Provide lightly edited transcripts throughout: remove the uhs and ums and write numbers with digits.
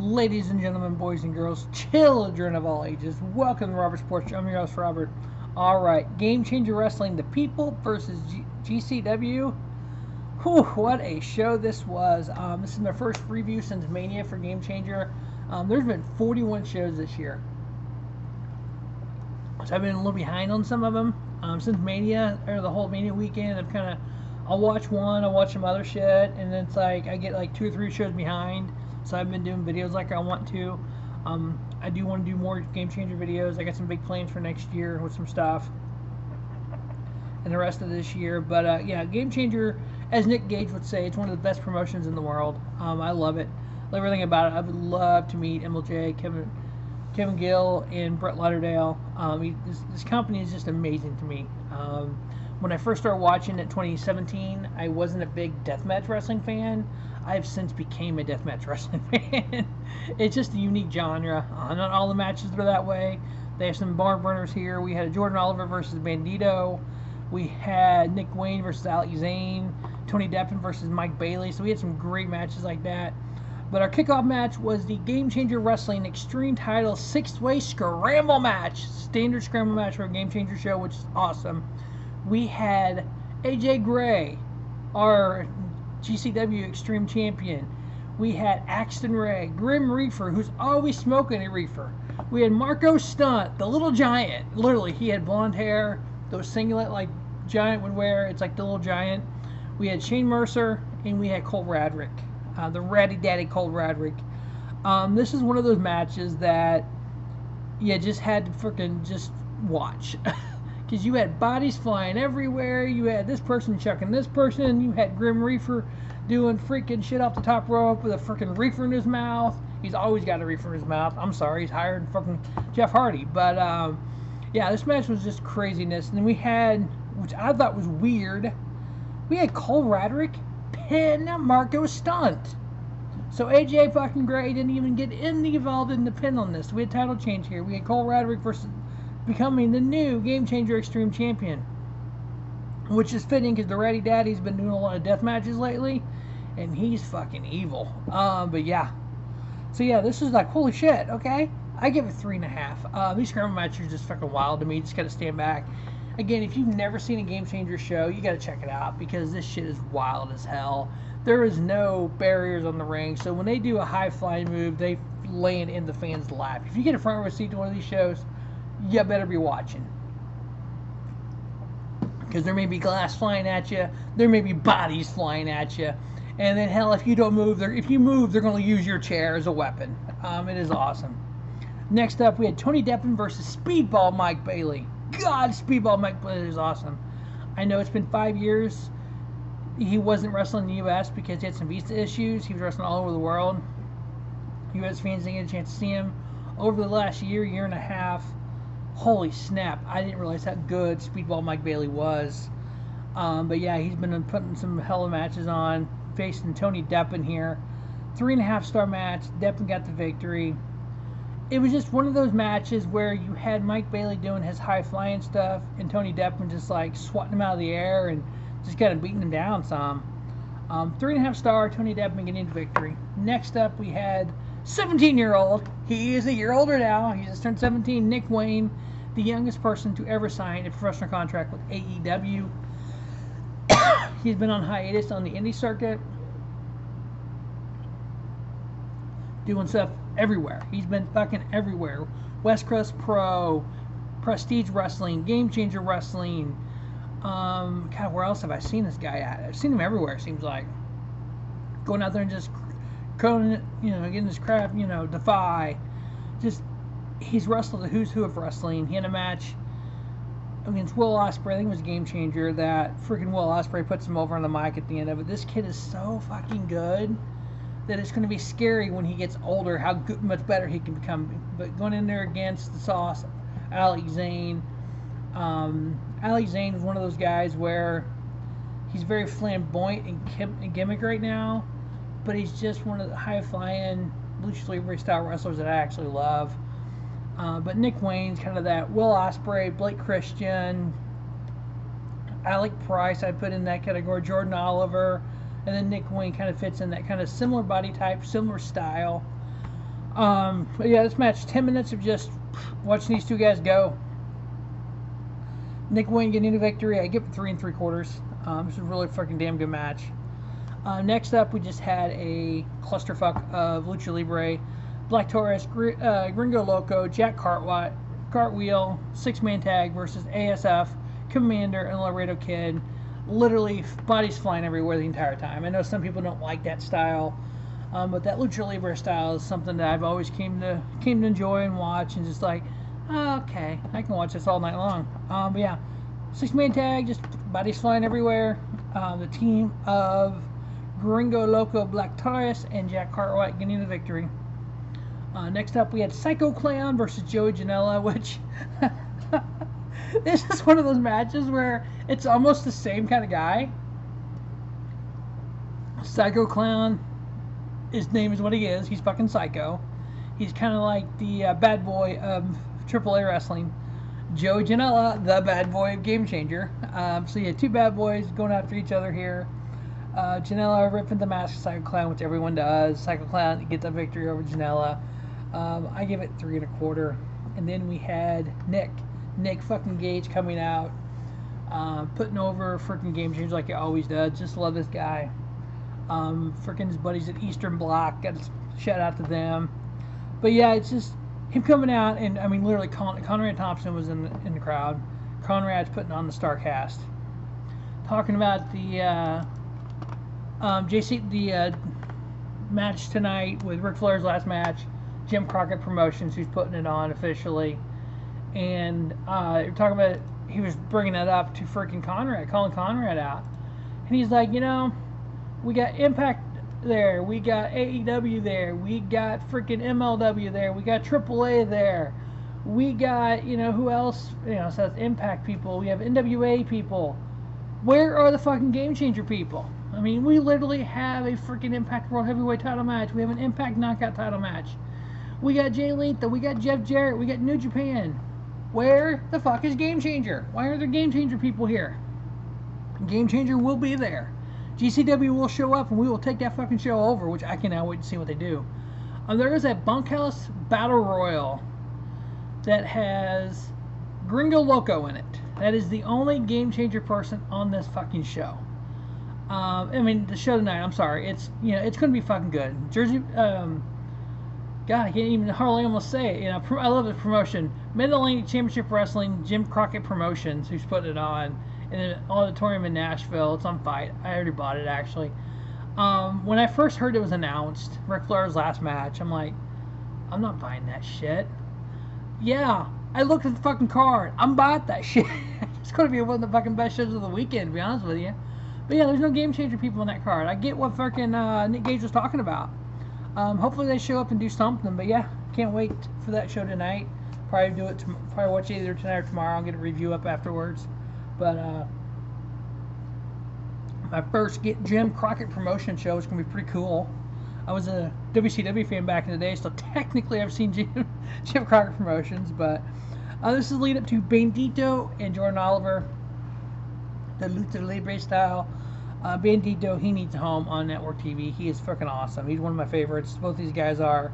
Ladies and gentlemen, boys and girls, children of all ages, welcome to Robert Sports Show. I'm your host, Robert. Alright, Game Changer Wrestling, the People versus GCW. Whew, what a show this was. This is my first review since Mania for Game Changer. There's been 41 shows this year. So I've been a little behind on some of them. Since Mania, or the whole Mania weekend, I'll watch one, I'll watch some other shit, and then it's like, I get like 2 or 3 shows behind. So I've been doing videos like I want to. I do want to do more Game Changer videos. I got some big plans for next year with some stuff. And the rest of this year. But yeah, Game Changer, as Nick Gage would say, it's one of the best promotions in the world. I love it. Love everything about it. I would love to meet MLJ, Kevin Gill, and Brett Lauderdale. This company is just amazing to me. When I first started watching it in 2017, I wasn't a big deathmatch wrestling fan. I've since became a deathmatch wrestling fan. It's just a unique genre. Not all the matches are that way. They have some barn burners here. We had a Jordan Oliver versus Bandido. We had Nick Wayne versus Zayne. Tony Deppen versus Mike Bailey. So we had some great matches like that. But our kickoff match was the Game Changer Wrestling Extreme Title 6-way Scramble match. Standard Scramble match for a Game Changer show, which is awesome. We had AJ Gray, our GCW Extreme Champion. We had Axton Grim Reefer, who's always smoking a reefer. We had Marko Stunt, the little giant. Literally, he had blonde hair, those singlet like Giant would wear. It's like the little giant. We had Shane Mercer, and we had Cole Radrick, the ratty daddy Cole Radrick. This is one of those matches that you just had to freaking just watch. Because you had bodies flying everywhere, you had this person chucking this person, you had Grim Reefer doing freaking shit off the top rope with a freaking reefer in his mouth. He's always got a reefer in his mouth. I'm sorry, he's higher than fucking Jeff Hardy. But, yeah, this match was just craziness. And then we had, which I thought was weird, we had Cole Radrick pin Marko Stunt. So AJ fucking Gray didn't even get involved in the pin on this. We had title change here. We had Cole Radrick versus becoming the new Game Changer Extreme Champion, which is fitting because the Ratty Daddy's been doing a lot of death matches lately, and he's fucking evil. But yeah, so yeah, this is like holy shit. Okay, I give it 3.5. These scramble matches are just fucking wild to me. You just gotta stand back. Again, if you've never seen a Game Changer show, you gotta check it out because this shit is wild as hell. There is no barriers on the ring, so when they do a high flying move, they land in the fan's lap. If you get a front row seat to one of these shows, you better be watching, because there may be glass flying at you, there may be bodies flying at you, and then hell, if you don't move, if you move, they're going to use your chair as a weapon. It is awesome. Next up, we had Tony Deppen versus Speedball Mike Bailey. God, Speedball Mike Bailey is awesome. I know it's been 5 years. He wasn't wrestling in the U.S. because he had some visa issues. He was wrestling all over the world. U.S. fans didn't get a chance to see him. Over the last year and a half, holy snap, I didn't realize how good Speedball Mike Bailey was. But yeah, he's been putting some hella matches on, facing Tony Deppen here. 3.5-star match. Deppen got the victory. It was just one of those matches where you had Mike Bailey doing his high flying stuff, and Tony Deppen just like swatting him out of the air and just kind of beating him down some. 3.5-star, Tony Deppen getting the victory. Next up, we had 17-year-old. He is a year older now. He just turned 17. Nick Wayne, the youngest person to ever sign a professional contract with AEW. He's been on hiatus on the indie circuit, doing stuff everywhere. He's been fucking everywhere. West Coast Pro, Prestige Wrestling, Game Changer Wrestling. God, where else have I seen this guy at? I've seen him everywhere, it seems like. Going out there and just Conan, getting his crap, Defy. Just, he's wrestled the who's who of wrestling. He had a match against Will Ospreay. I think it was a Game Changer that freaking Will Ospreay puts him over on the mic at the end of it. This kid is so fucking good that it's going to be scary when he gets older how good, much better he can become. But going in there against the sauce, Allie Zayne. Allie Zayne is one of those guys where he's very flamboyant and gimmick right now, but he's just one of the high-flying Lucha Libre style wrestlers that I actually love. But Nick Wayne's kind of that Will Ospreay, Blake Christian, Alec Price I put in that category, Jordan Oliver, and then Nick Wayne kind of fits in that kind of similar body type, similar style. But yeah, this match, 10 minutes of just watching these two guys go. Nick Wayne getting the victory. I give it 3 3/4. This is a really fucking damn good match. Next up, we just had a clusterfuck of Lucha Libre, Black Taurus, Gringo Loco, Jack Cartwheel, 6-man tag versus ASF, Komander, and Laredo Kid. Literally, bodies flying everywhere the entire time. I know some people don't like that style, but that Lucha Libre style is something that I've always came to enjoy and watch, and just like, oh, okay, I can watch this all night long. But yeah, 6-man tag, just bodies flying everywhere. The team of Gringo Loco, Black Taurus, and Jack Cartwheel getting the victory. Next up, we had Psycho Clown versus Joey Janela, which this is one of those matches where it's almost the same kind of guy. Psycho Clown, his name is what he is. He's fucking psycho. He's kind of like the bad boy of AAA wrestling. Joey Janela, the bad boy of Game Changer. So you had two bad boys going after each other here. Janela ripping the mask of Psycho Clown, which everyone does. Psycho Clown gets the victory over Janela. I give it 3 1/4. And then we had Nick fucking Gage coming out, putting over freaking Game Changer like he always does. Just love this guy. Freaking his buddies at Eastern Bloc, got a shout out to them. But yeah, it's just him coming out, and I mean literally Conrad Thompson was in the crowd. Conrad's putting on the StarCast, talking about the match tonight with Ric Flair's last match. Jim Crockett Promotions, who's putting it on officially, and you're talking about, he was bringing it up to freaking Conrad, calling Conrad out, and he's like, we got Impact there, we got AEW there, we got freaking MLW there, we got AAA there, we got, who else, so that's Impact people, we have NWA people. Where are the fucking Game Changer people? I mean, we literally have a freaking Impact World Heavyweight title match. We have an Impact Knockout title match. We got Jay Lethal, we got Jeff Jarrett, we got New Japan. Where the fuck is Game Changer? Why are there Game Changer people here? Game Changer will be there. GCW will show up and we will take that fucking show over, which I cannot wait to see what they do. There is a Bunkhouse Battle Royal that has Gringo Loco in it. That is the only Game Changer person on this fucking show. I mean, the show tonight, I'm sorry. It's, it's going to be fucking good. Jersey, God, I can't even hardly almost say it. I love the promotion. Mid-Atlantic Championship Wrestling, Jim Crockett Promotions, who's putting it on in an auditorium in Nashville. It's on Fight. I already bought it, actually. When I first heard it was announced, Ric Flair's last match, I'm like, I'm not buying that shit. Yeah, I looked at the fucking card. I'm buying that shit. It's going to be one of the fucking best shows of the weekend, to be honest with you. But yeah, there's no Game Changer people on that card. I get what fucking Nick Gage was talking about. Hopefully they show up and do something. But yeah, can't wait for that show tonight. Probably watch it either tonight or tomorrow. I'll get a review up afterwards. But my first Jim Crockett Promotion show is gonna be pretty cool. I was a WCW fan back in the day, so technically I've seen Jim Crockett Promotions. But this is lead up to Bandido and Jordan Oliver, the Lucha Libre style. Bandido, he needs a home on network TV. He is freaking awesome. He's one of my favorites. Both these guys are.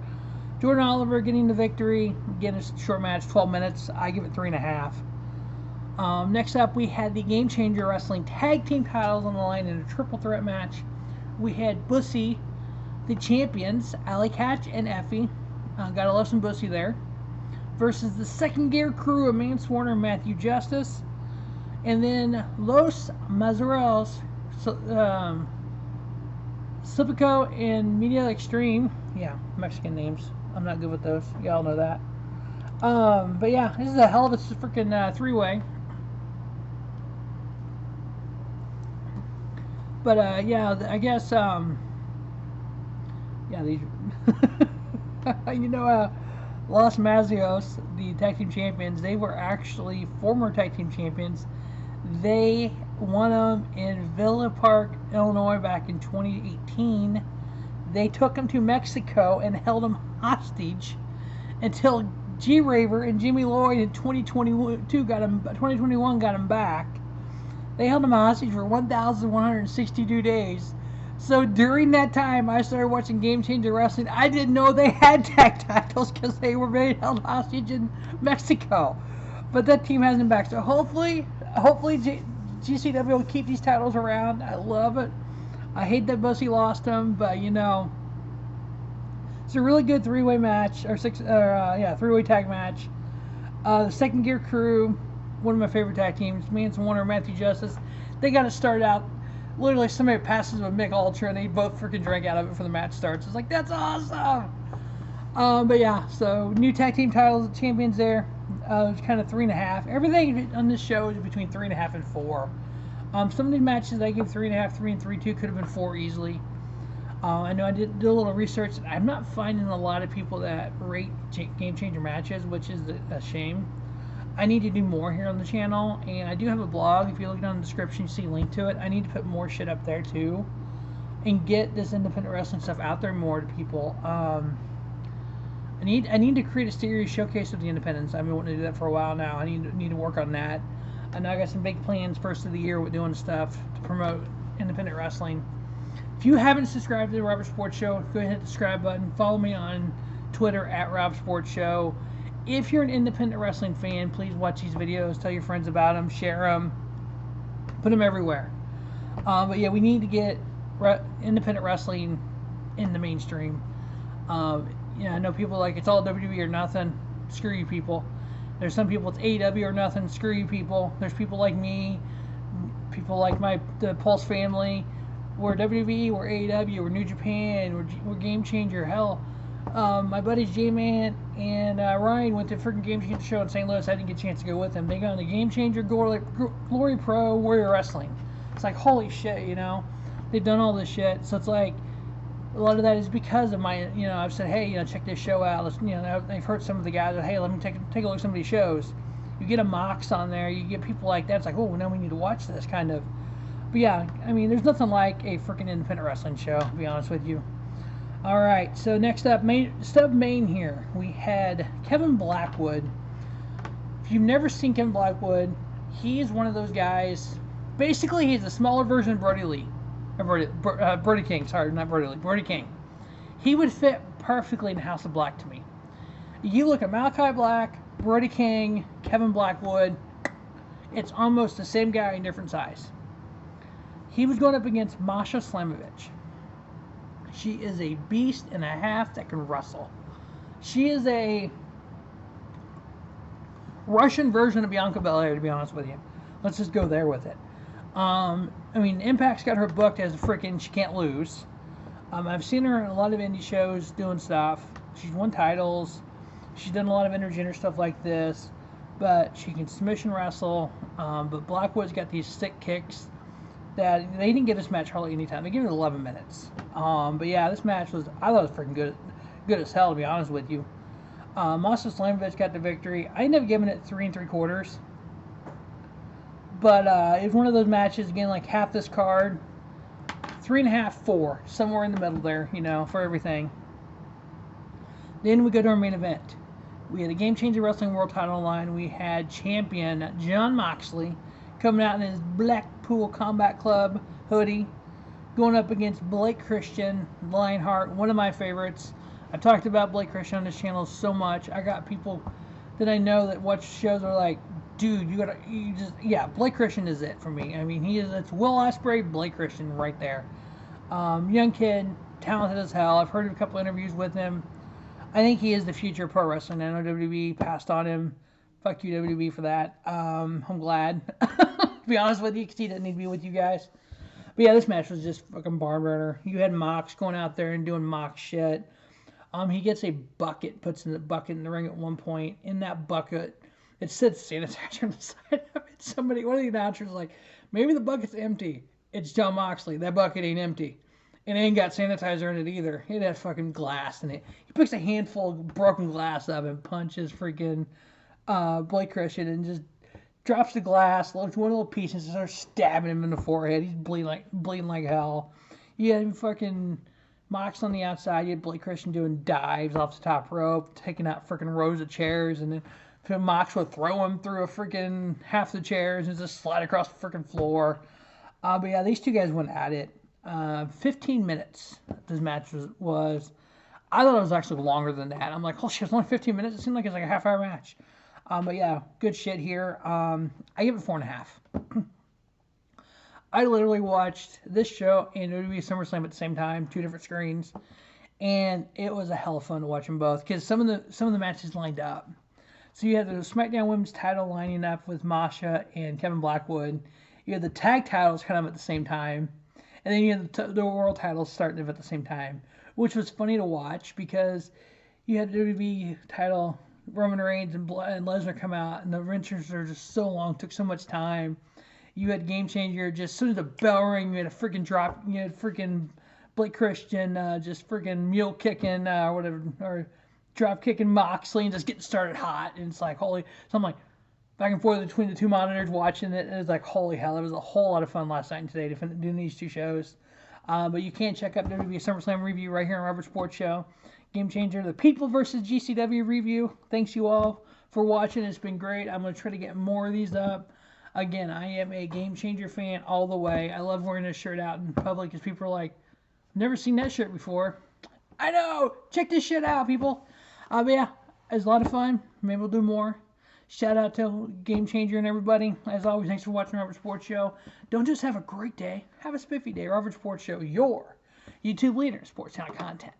Jordan Oliver getting the victory. Again, it's a short match, 12 minutes. I give it 3 1/2. Next up, we had the Game Changer Wrestling Tag Team titles on the line in a triple threat match. We had Bussy, the champions, Allie, Katch, and Effy. Gotta love some Bussy there. Versus the Second Gear Crew of Mance Warner and Matthew Justice. And then Los Mazisos, Slipico and Miedo Extreme. Yeah, Mexican names. I'm not good with those. Y'all know that. But yeah, this is a hell of a freaking three-way. But yeah, I guess yeah, these Los Mazisos, the tag team champions, they were actually former tag team champions. They won them in Villa Park, Illinois back in 2018. They took them to Mexico and held them hostage until G-Raver and Jimmy Lloyd in 2021 got them back. They held them hostage for 1,162 days So during that time, I started watching Game Changer Wrestling. I didn't know they had tag titles because they were being held hostage in Mexico. But that team has them back. So hopefully GCW will keep these titles around. I love it. I hate that Bussy lost them, but you know, it's a really good three-way match or three-way tag match. The Second Gear Crew, one of my favorite tag teams. Mance and Warner, Matthew Justice. They got it started out. Literally, somebody passes with Mick Ultra, and they both freaking drank out of it before the match starts. It's like, that's awesome! But yeah, so new tag team titles, champions there. It's kind of 3.5. Everything on this show is between 3.5 and 4. Some of the matches I gave 3.5, 3 and 3, 2 could have been 4 easily. I know I did a little research. I'm not finding a lot of people that rate Game Changer matches, which is a shame. I need to do more here on the channel, and I do have a blog. If you look down in the description, you see a link to it. I need to put more shit up there too, and get this independent wrestling stuff out there more to people. I need to create a series showcase of the independents. I've been wanting to do that for a while now. I need to work on that. I know I got some big plans first of the year with doing stuff to promote independent wrestling. If you haven't subscribed to the Robert Sports Show, go ahead and hit the subscribe button. Follow me on Twitter at Rob Sports Show. If you're an independent wrestling fan, please watch these videos. Tell your friends about them. Share them. Put them everywhere. But yeah, we need to get independent wrestling in the mainstream. Yeah, I know people like it's all WWE or nothing. Screw you people. There's some people it's AEW or nothing. Screw you people. There's people like me. People like the Pulse family. We're WWE, we're AEW, we're New Japan, we're Game Changer. Hell, my buddies J-Man and Ryan went to a freaking Game Changer show in St. Louis. I didn't get a chance to go with them. They got on the Game Changer, Glory Pro, Warrior Wrestling. It's like, holy shit, you know? They've done all this shit. So it's like, a lot of that is because of my, you know, I've said, hey, you know, check this show out. Let's, you know, I've heard some of the guys that, hey, let me take a look at some of these shows. You get a Mox on there, you get people like that. It's like, oh, now we need to watch this, kind of. But yeah, I mean, there's nothing like a freaking independent wrestling show, to be honest with you. Alright, so next up, main here, we had Kevin Blackwood. If you've never seen Kevin Blackwood, he is one of those guys. Basically, he's a smaller version of Brody Lee. Brody King, sorry, not Brody Lee, Brody King. He would fit perfectly in House of Black to me. You look at Malachi Black, Brody King, Kevin Blackwood, it's almost the same guy in different size. He was going up against Masha Slamovich. She is a beast and a half that can wrestle. She is a Russian version of Bianca Belair, to be honest with you. Let's just go there with it. I mean, Impact's got her booked as a freaking she can't lose. I've seen her in a lot of indie shows doing stuff. She's won titles. She's done a lot of intergender stuff like this. But she can submission wrestle. But Blackwood's got these sick kicks that they didn't give this match hardly any time. They gave it 11 minutes. But yeah, this match was, I thought it was freaking good as hell, to be honest with you. Masha Slamovich got the victory. I ended up giving it 3 3/4. But it's one of those matches, again, like half this card, 3.5, 4, somewhere in the middle there, you know, for everything. Then we go to our main event. We had a Game Changer Wrestling World title line. We had champion Jon Moxley coming out in his Blackpool Combat Club hoodie, going up against Blake Christian, Lionheart, one of my favorites. I've talked about Blake Christian on this channel so much. I got people that I know that watch shows are like, dude, yeah, Blake Christian is it for me. I mean, it's Will Ospreay, Blake Christian right there. Young kid, talented as hell. I've heard a couple interviews with him. I think he is the future of pro wrestling. I know WWE passed on him. Fuck you, WWE, for that. I'm glad. To be honest with you, because he didn't need to be with you guys. But yeah, this match was just fucking barn burner. You had Mox going out there and doing Mox shit. He gets a bucket, puts in the bucket in the ring at one point. In that bucket, it said sanitizer on the side of it. One of the announcers was like, maybe the bucket's empty. It's Jon Moxley. That bucket ain't empty. And it ain't got sanitizer in it either. It had fucking glass in it. He picks a handful of broken glass up and punches freaking Blake Christian and just drops the glass, loads one little piece and starts stabbing him in the forehead. He's bleeding like hell. You had fucking Mox on the outside. You had Blake Christian doing dives off the top rope, taking out freaking rows of chairs, and then Mox would throw him through a freaking half the chairs and just slide across the freaking floor. But yeah, these two guys went at it. 15 minutes. This match was. I thought it was actually longer than that. I'm like, oh shit, it's only 15 minutes. It seemed like it's like a half-hour match. But yeah, good shit here. I give it 4.5. I literally watched this show and WWE SummerSlam at the same time, 2 different screens, and it was a hell of fun to watch them both because some of the matches lined up. So you had the SmackDown Women's title lining up with Masha and Kevin Blackwood. You had the tag titles kind of at the same time, and then you had the world titles starting at the same time, which was funny to watch because you had the WWE title, Roman Reigns and Lesnar come out, and the entrances are just so long, took so much time. You had Game Changer, just as soon as the bell rang, you had a freaking drop, you had freaking Blake Christian just freaking mule kicking, whatever, or drop kicking Moxley and just getting started hot. And it's like, holy, so I'm like, back and forth between the 2 monitors watching it, and it was like, holy hell, it was a whole lot of fun last night and today doing these 2 shows. But you can check out WWE SummerSlam review right here on Robert Sports Show. Game Changer, the People versus GCW review. Thanks you all for watching. It's been great. I'm going to try to get more of these up. Again, I am a Game Changer fan all the way. I love wearing this shirt out in public because people are like, never seen that shirt before. I know! Check this shit out, people. But yeah, it was a lot of fun. Maybe we'll do more. Shout out to Game Changer and everybody. As always, thanks for watching Robert Sports Show. Don't just have a great day. Have a spiffy day. Robert Sports Show, your YouTube leader in sports channel content.